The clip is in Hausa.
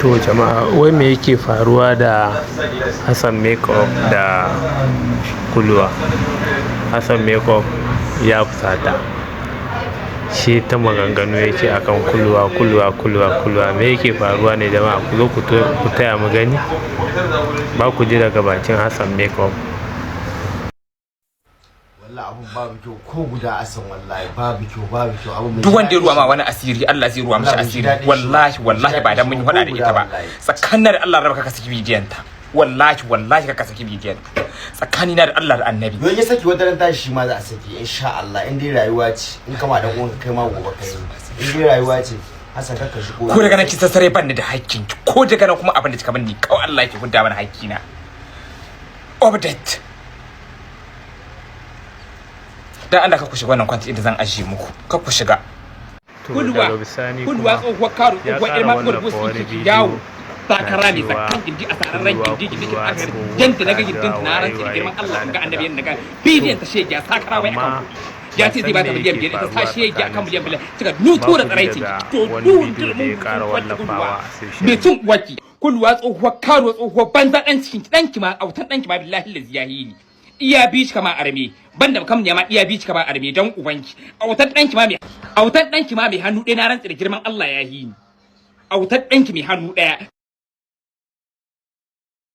To jama'a, wai me yake faruwa da Hassan Makeup da Kuluwa? Hassan Makeup ya fusata, shi ta maganganu yake akan Kuluwa. Me yake faruwa ne jama'a? Ku zo ku taya mu gani, ba ku ji daga bakin Hassan Makeup. Abun babu kyau ko guda asan, wallahi babu kyau abun mai duk wanda ya ruwa ma wani asiri Allah zai ruwa mishi asiri. Wallahi ba dan mun yi faɗa da ita ba, tsakanin da Allah raba ka saki bidiyon ta, wallahi ka saki bidiyon tsakani na da Allah da Annabi. don ya saki wata ran tashi shi ma za a saki insha Allah, in dai rayuwa ce, in kama dan uwanka kai ma gobe kai, in dai rayuwa ce Hassan kakka shigo. Ko daga nan ki sassare ban da hakkin ki, ko daga nan kuma abin da kika bani kawai Allah yake hudda mana hakkina. Obdet dan Allah ka ku shiga wannan kwanti inda zan ajiye muku, ka ku shiga. Kulwa tsohuwar karo tsohuwar ilma ko da su yawo takara ne zakkan gindi a sararin gindi a janta daga gindin na ran da girman Allah ga annabi yan daga bidiyon ta shege sakara wai akan ya ce zai ba ta miliyan biyar ita ta shege akan miliyan biyar kika nuto da tsaraici to dun mun ƙara wallafawa me tun waki kulwa tsohuwar karo tsohuwar banza dan cikin danki ma autan danki ma billahi lazi yahini iya bici kama arme banda kam ne ma iya bici kama arme dan ubanki autan danki ma mai hannu ɗaya na rantsi da girman Allah ya yi ni autan danki mai hannu ɗaya